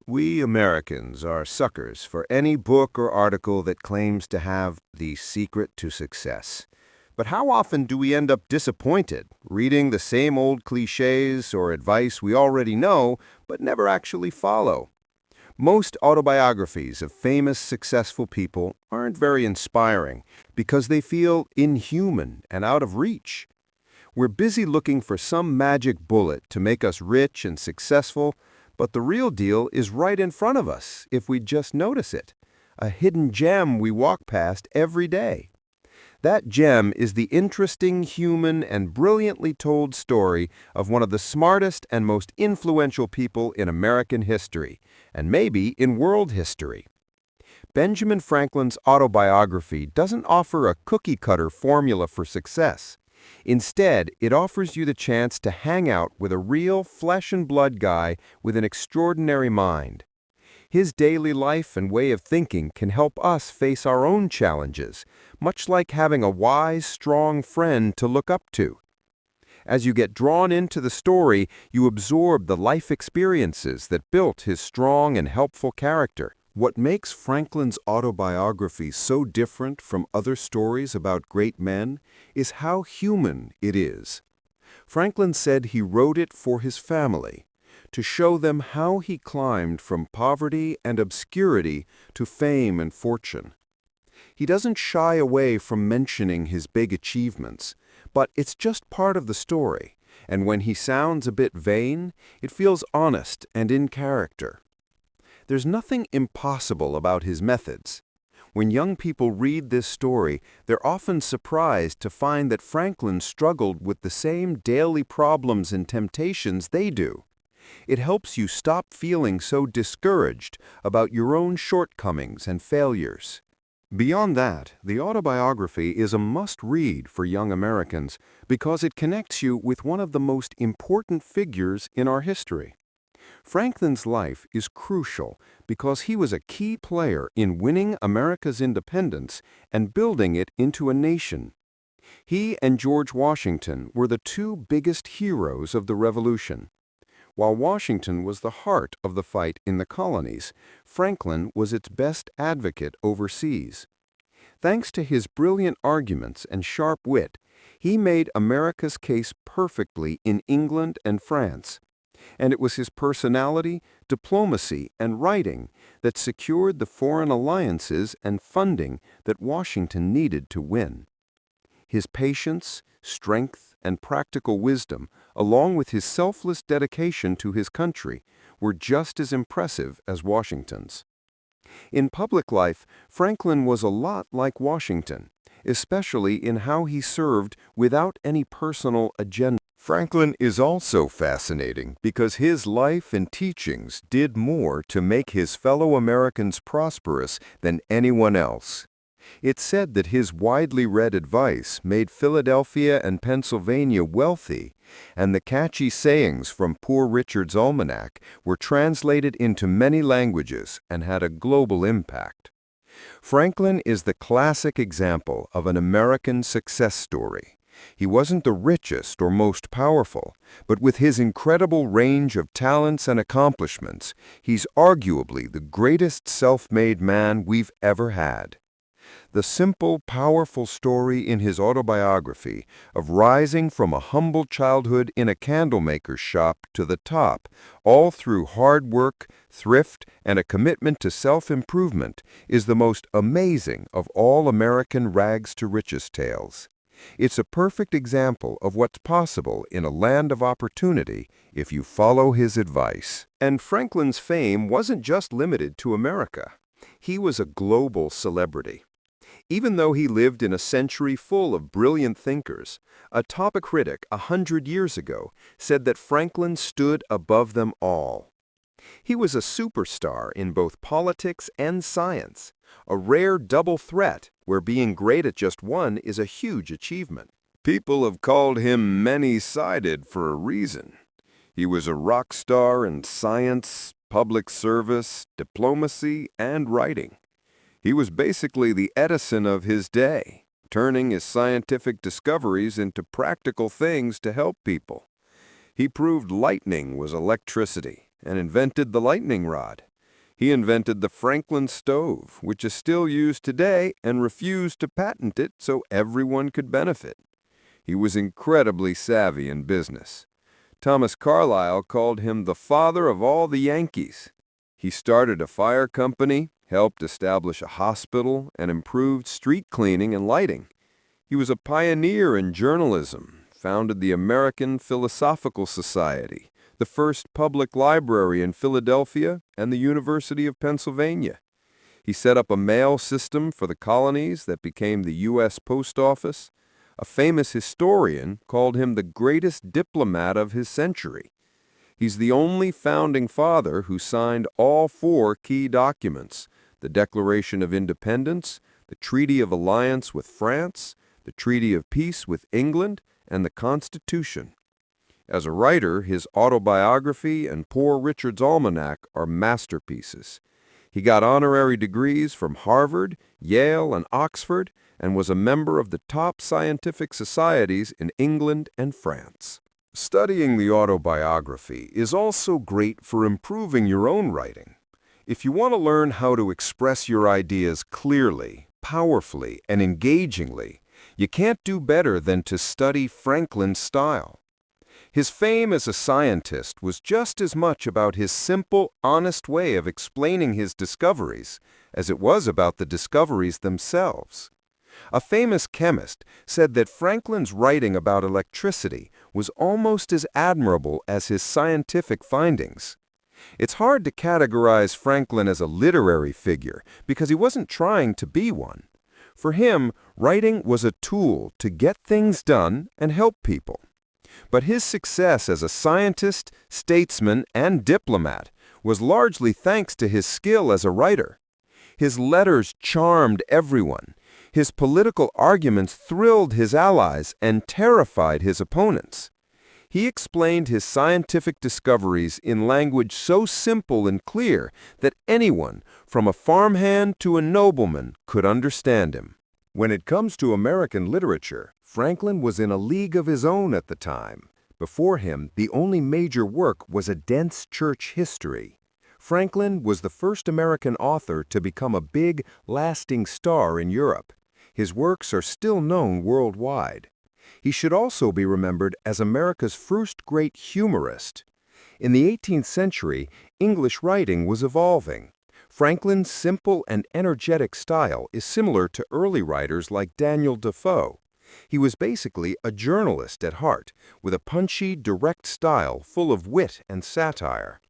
We Americans are suckers for any book or article that claims to have the secret to success. But how often do we end up disappointed, reading the same old cliches or advice we already know but never actually follow? Most autobiographies of famous, successful people aren't very inspiring because they feel inhuman and out of reach. We're busy looking for some magic bullet to make us rich and successful, but the real deal is right in front of us if we just notice it. A hidden gem we walk past every day. That gem is the interesting, human, and brilliantly told story of one of the smartest and most influential people in American history, and maybe in world history. Benjamin Franklin's autobiography doesn't offer a cookie-cutter formula for success. Instead, it offers you the chance to hang out with a real flesh-and-blood guy with an extraordinary mind. His daily life and way of thinking can help us face our own challenges, much like having a wise, strong friend to look up to. As you get drawn into the story, you absorb the life experiences that built his strong and helpful character. What makes Franklin's autobiography so different from other stories about great men is how human it is. Franklin said he wrote it for his family, to show them how he climbed from poverty and obscurity to fame and fortune. He doesn't shy away from mentioning his big achievements, but it's just part of the story, and when he sounds a bit vain, it feels honest and in character. There's nothing impossible about his methods. When young people read this story, they're often surprised to find that Franklin struggled with the same daily problems and temptations they do. It helps you stop feeling so discouraged about your own shortcomings and failures. Beyond that, the autobiography is a must-read for young Americans because it connects you with one of the most important figures in our history. Franklin's life is crucial because he was a key player in winning America's independence and building it into a nation. He and George Washington were the two biggest heroes of the Revolution. While Washington was the heart of the fight in the colonies, Franklin was its best advocate overseas. Thanks to his brilliant arguments and sharp wit, he made America's case perfectly in England and France. And it was his personality, diplomacy, and writing that secured the foreign alliances and funding that Washington needed to win. His patience, strength, and practical wisdom, along with his selfless dedication to his country, were just as impressive as Washington's. In public life, Franklin was a lot like Washington, especially in how he served without any personal agenda. Franklin is also fascinating because his life and teachings did more to make his fellow Americans prosperous than anyone else. It's said that his widely read advice made Philadelphia and Pennsylvania wealthy, and the catchy sayings from Poor Richard's Almanac were translated into many languages and had a global impact. Franklin is the classic example of an American success story. He wasn't the richest or most powerful, but with his incredible range of talents and accomplishments, he's arguably the greatest self-made man we've ever had. The simple, powerful story in his autobiography of rising from a humble childhood in a candlemaker's shop to the top, all through hard work, thrift, and a commitment to self-improvement, is the most amazing of all American rags-to-riches tales. It's a perfect example of what's possible in a land of opportunity if you follow his advice. And Franklin's fame wasn't just limited to America. He was a global celebrity. Even though he lived in a century full of brilliant thinkers, a top critic 100 years ago said that Franklin stood above them all. He was a superstar in both politics and science, a rare double threat where being great at just one is a huge achievement. People have called him many-sided for a reason. He was a rock star in science, public service, diplomacy, and writing. He was basically the Edison of his day, turning his scientific discoveries into practical things to help people. He proved lightning was electricity and invented the lightning rod, He invented the Franklin stove, which is still used today, and refused to patent it so everyone could benefit. He was incredibly savvy in business. Thomas Carlyle called him the father of all the Yankees. He started a fire company, helped establish a hospital, and improved street cleaning and lighting. He was a pioneer in journalism, founded the American Philosophical Society, the first public library in Philadelphia, and the University of Pennsylvania. He set up a mail system for the colonies that became the U.S. Post Office. A famous historian called him the greatest diplomat of his century. He's the only founding father who signed all 4 key documents: the Declaration of Independence, the Treaty of Alliance with France, the Treaty of Peace with England, and the Constitution. As a writer, his Autobiography and Poor Richard's Almanac are masterpieces. He got honorary degrees from Harvard, Yale, and Oxford, and was a member of the top scientific societies in England and France. Studying the autobiography is also great for improving your own writing. If you want to learn how to express your ideas clearly, powerfully, and engagingly, you can't do better than to study Franklin's style. His fame as a scientist was just as much about his simple, honest way of explaining his discoveries as it was about the discoveries themselves. A famous chemist said that Franklin's writing about electricity was almost as admirable as his scientific findings. It's hard to categorize Franklin as a literary figure because he wasn't trying to be one. For him, writing was a tool to get things done and help people. But his success as a scientist, statesman, and diplomat was largely thanks to his skill as a writer. His letters charmed everyone. His political arguments thrilled his allies and terrified his opponents. He explained his scientific discoveries in language so simple and clear that anyone, from a farmhand to a nobleman, could understand him. When it comes to American literature, Franklin was in a league of his own at the time. Before him, the only major work was a dense church history. Franklin was the first American author to become a big, lasting star in Europe. His works are still known worldwide. He should also be remembered as America's first great humorist. In the 18th century, English writing was evolving. Franklin's simple and energetic style is similar to early writers like Daniel Defoe. He was basically a journalist at heart, with a punchy, direct style full of wit and satire.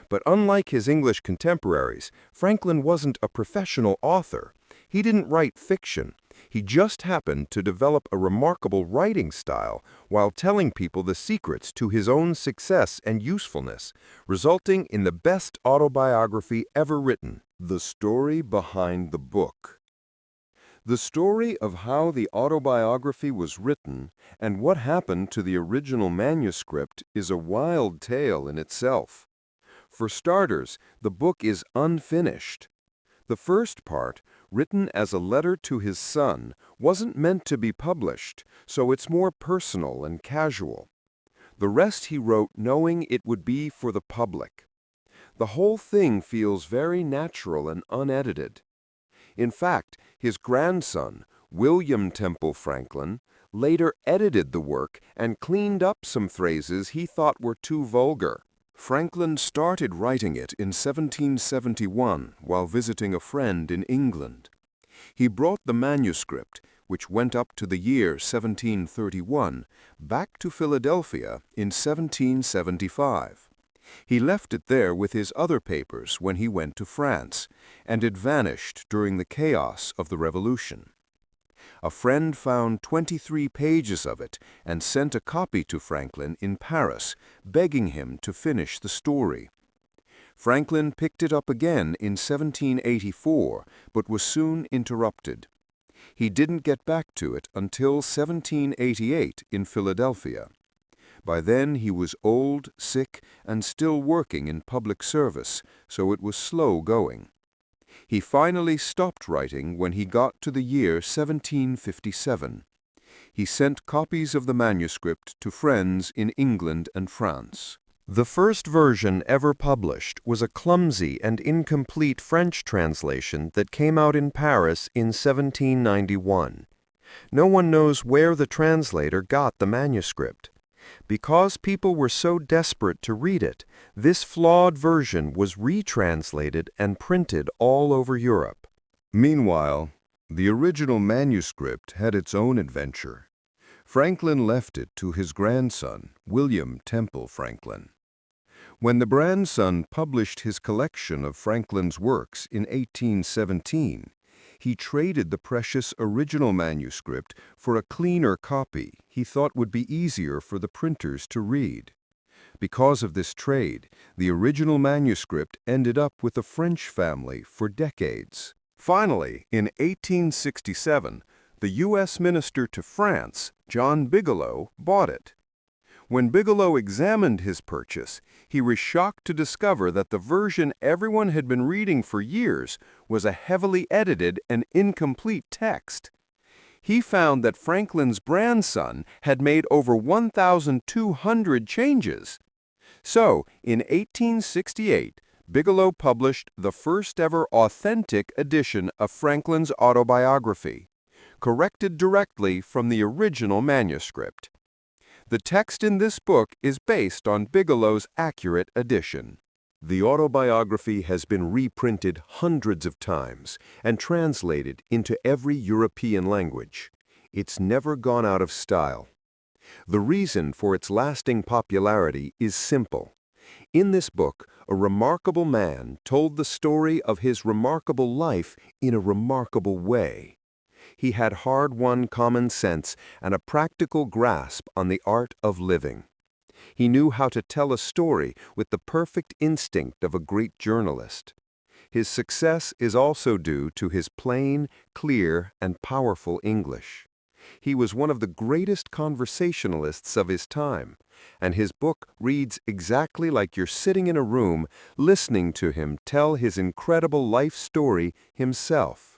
But unlike his English contemporaries, Franklin wasn't a professional author. He didn't write fiction. He just happened to develop a remarkable writing style while telling people the secrets to his own success and usefulness, resulting in the best autobiography ever written, The Story Behind the Book. The story of how the autobiography was written and what happened to the original manuscript is a wild tale in itself. For starters, the book is unfinished. The first part, written as a letter to his son, wasn't meant to be published, so it's more personal and casual. The rest he wrote knowing it would be for the public. The whole thing feels very natural and unedited. In fact, his grandson, William Temple Franklin, later edited the work and cleaned up some phrases he thought were too vulgar. Franklin started writing it in 1771 while visiting a friend in England. He brought the manuscript, which went up to the year 1731, back to Philadelphia in 1775. He left it there with his other papers when he went to France, and it vanished during the chaos of the Revolution. A friend found 23 pages of it and sent a copy to Franklin in Paris, begging him to finish the story. Franklin picked it up again in 1784, but was soon interrupted. He didn't get back to it until 1788 in Philadelphia. By then he was old, sick, and still working in public service, so it was slow going. He finally stopped writing when he got to the year 1757. He sent copies of the manuscript to friends in England and France. The first version ever published was a clumsy and incomplete French translation that came out in Paris in 1791. No one knows where the translator got the manuscript. Because people were so desperate to read it, this flawed version was retranslated and printed all over Europe. Meanwhile, the original manuscript had its own adventure. Franklin left it to his grandson, William Temple Franklin. When the grandson published his collection of Franklin's works in 1817, he traded the precious original manuscript for a cleaner copy he thought would be easier for the printers to read. Because of this trade, the original manuscript ended up with the French family for decades. Finally, in 1867, the U.S. minister to France, John Bigelow, bought it. When Bigelow examined his purchase, he was shocked to discover that the version everyone had been reading for years was a heavily edited and incomplete text. He found that Franklin's grandson had made over 1,200 changes. So, in 1868, Bigelow published the first-ever authentic edition of Franklin's Autobiography, corrected directly from the original manuscript. The text in this book is based on Bigelow's accurate edition. The autobiography has been reprinted hundreds of times and translated into every European language. It's never gone out of style. The reason for its lasting popularity is simple. In this book, a remarkable man told the story of his remarkable life in a remarkable way. He had hard-won common sense and a practical grasp on the art of living. He knew how to tell a story with the perfect instinct of a great journalist. His success is also due to his plain, clear, and powerful English. He was one of the greatest conversationalists of his time, and his book reads exactly like you're sitting in a room listening to him tell his incredible life story himself.